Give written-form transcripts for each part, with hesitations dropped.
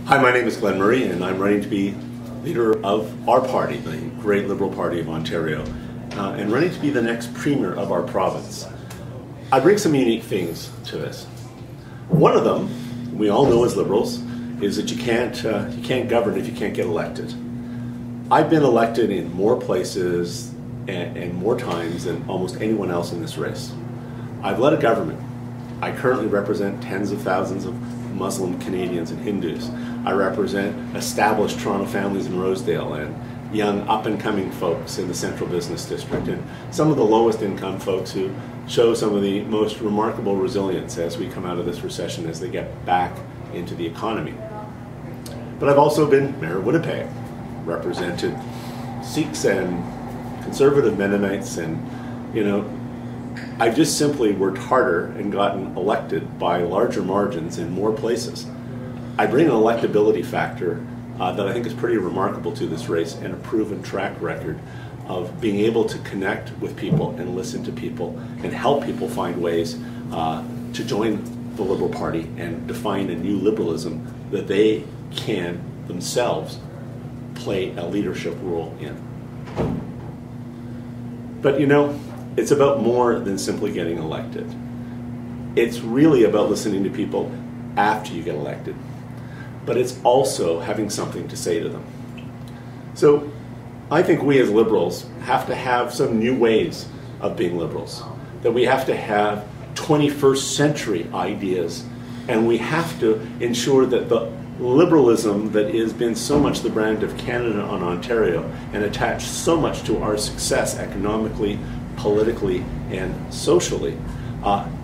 Hi, my name is Glen and I'm running to be leader of our party, the great Liberal Party of Ontario, and running to be the next premier of our province. I bring some unique things to this. One of them, we all know as Liberals, is that you can't govern if you can't get elected. I've been elected in more places and more times than almost anyone else in this race. I've led a government. I currently represent tens of thousands of Muslim Canadians and Hindus. I represent established Toronto families in Rosedale and young up-and-coming folks in the Central Business District and some of the lowest income folks who show some of the most remarkable resilience as we come out of this recession, as they get back into the economy. But I've also been Mayor of Winnipeg, represented Sikhs and conservative Mennonites, and I've just simply worked harder and gotten elected by larger margins in more places. I bring an electability factor that I think is pretty remarkable to this race, and a proven track record of being able to connect with people and listen to people and help people find ways to join the Liberal Party and define a new liberalism that they can themselves play a leadership role in. But it's about more than simply getting elected. It's really about listening to people after you get elected. But it's also having something to say to them. So I think we as Liberals have to have some new ways of being Liberals, that we have to have 21st century ideas, and we have to ensure that the liberalism that has been so much the brand of Canada and Ontario and attached so much to our success economically, politically, and socially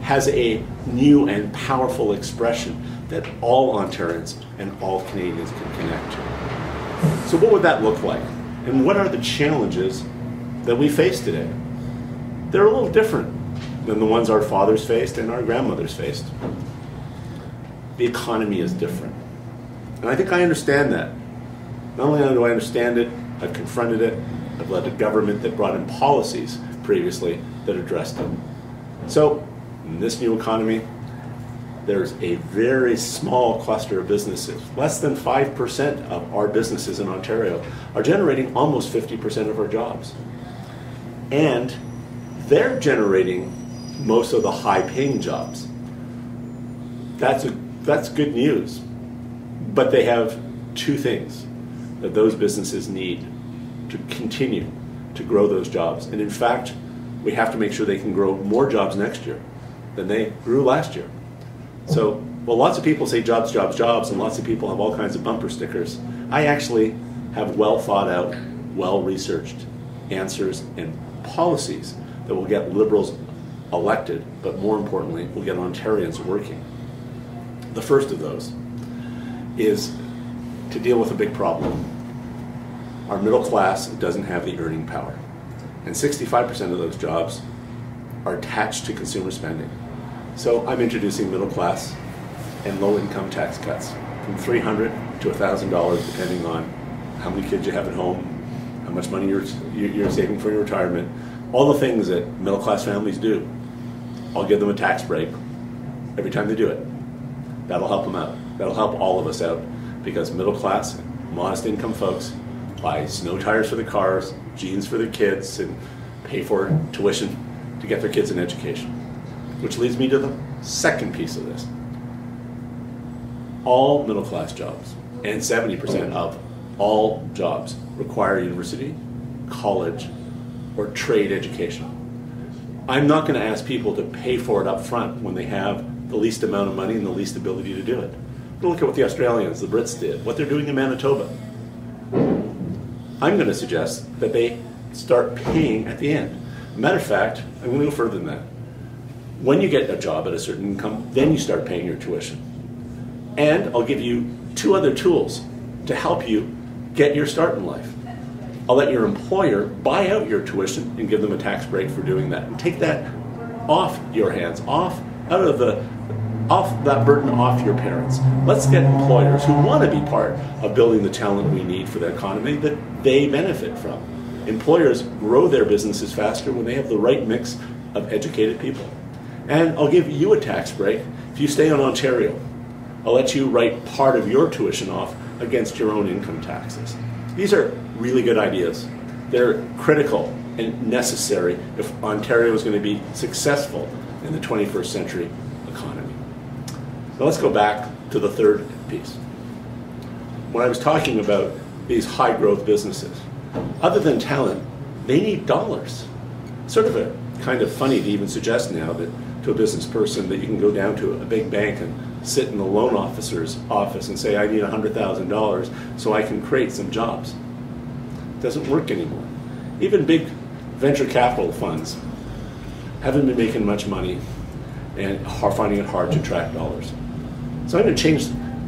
has a new and powerful expression that all Ontarians and all Canadians can connect to. So what would that look like? And what are the challenges that we face today? They're a little different than the ones our fathers faced and our grandmothers faced. The economy is different. And I think I understand that. Not only do I understand it, I've confronted it. I've led a government that brought in policies previously that addressed it. So, in this new economy, there's a very small cluster of businesses. Less than 5% of our businesses in Ontario are generating almost 50% of our jobs. And they're generating most of the high-paying jobs. That's good news. But they have two things that those businesses need to continue to grow those jobs. And in fact, we have to make sure they can grow more jobs next year than they grew last year. So, well, lots of people say jobs, jobs, jobs, and lots of people have all kinds of bumper stickers. I actually have well thought out, well researched answers and policies that will get Liberals elected, but more importantly, will get Ontarians working. The first of those is to deal with a big problem. Our middle class doesn't have the earning power. And 65% of those jobs are attached to consumer spending. So I'm introducing middle class and low income tax cuts from $300 to $1,000, depending on how many kids you have at home, how much money you're saving for your retirement, all the things that middle class families do. I'll give them a tax break every time they do it. That'll help them out. That'll help all of us out, because middle class, modest income folks buy snow tires for the cars, jeans for their kids, and pay for tuition to get their kids an education. Which leads me to the second piece of this. All middle class jobs, and 70% of all jobs, require university, college, or trade education. I'm not going to ask people to pay for it up front when they have the least amount of money and the least ability to do it. But look at what the Australians, the Brits did, what they're doing in Manitoba. I'm going to suggest that they start paying at the end. Matter of fact, I'm going to go further than that. When you get a job at a certain income, then you start paying your tuition. And I'll give you two other tools to help you get your start in life. I'll let your employer buy out your tuition and give them a tax break for doing that. And take that off your hands, off that burden off your parents. Let's get employers who want to be part of building the talent we need for the economy that they benefit from. Employers grow their businesses faster when they have the right mix of educated people. And I'll give you a tax break if you stay in Ontario. I'll let you write part of your tuition off against your own income taxes. These are really good ideas. They're critical and necessary if Ontario is going to be successful in the 21st century economy. Now let's go back to the third piece. When I was talking about these high growth businesses, other than talent, they need dollars. Sort of a kind of funny to even suggest now that to a business person that you can go down to a big bank and sit in the loan officer's office and say, I need $100,000 so I can create some jobs. It doesn't work anymore. Even big venture capital funds haven't been making much money and are finding it hard to attract dollars. So I'm going to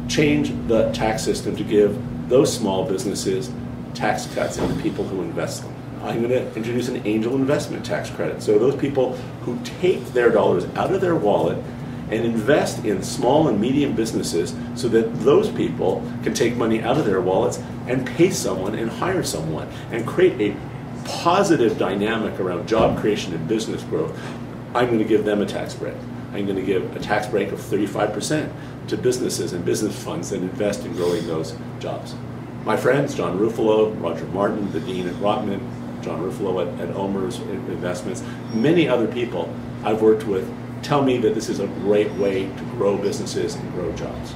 change the tax system to give those small businesses tax cuts and the people who invest them. I'm going to introduce an angel investment tax credit. So those people who take their dollars out of their wallet and invest in small and medium businesses so that those people can take money out of their wallets and pay someone and hire someone and create a positive dynamic around job creation and business growth. I'm going to give them a tax break. I'm going to give a tax break of 35% to businesses and business funds that invest in growing those jobs. My friends, John Ruffalo, Roger Martin, the Dean at Rotman, John Ruffalo at Omer's Investments, many other people I've worked with tell me that this is a great way to grow businesses and grow jobs.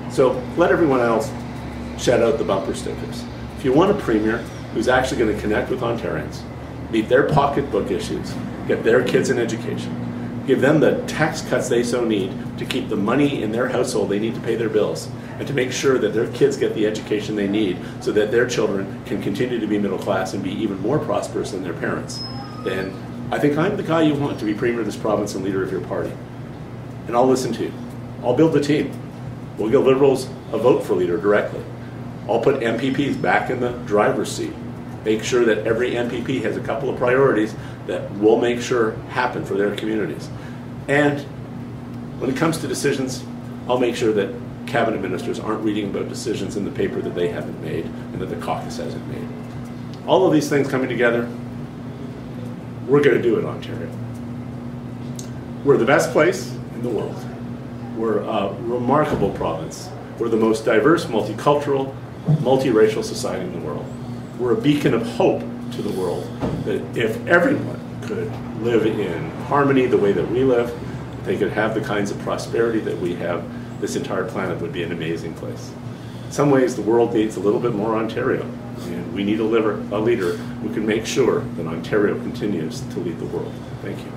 So let everyone else shout out the bumper stickers. If you want a premier who's actually going to connect with Ontarians, meet their pocketbook issues, get their kids an education, give them the tax cuts they so need to keep the money in their household they need to pay their bills, and to make sure that their kids get the education they need so that their children can continue to be middle class and be even more prosperous than their parents, then I think I'm the guy you want to be Premier of this province and leader of your party. And I'll listen to you. I'll build the team. We'll give Liberals a vote for leader directly. I'll put MPPs back in the driver's seat. Make sure that every MPP has a couple of priorities that we'll make sure happen for their communities. And when it comes to decisions, I'll make sure that cabinet ministers aren't reading about decisions in the paper that they haven't made and that the caucus hasn't made. All of these things coming together, we're going to do it, Ontario. We're the best place in the world. We're a remarkable province. We're the most diverse, multicultural, multiracial society in the world. We're a beacon of hope to the world that if everyone could live in harmony the way that we live, they could have the kinds of prosperity that we have, this entire planet would be an amazing place. In some ways, the world needs a little bit more Ontario, and we need a leader who can make sure that Ontario continues to lead the world. Thank you.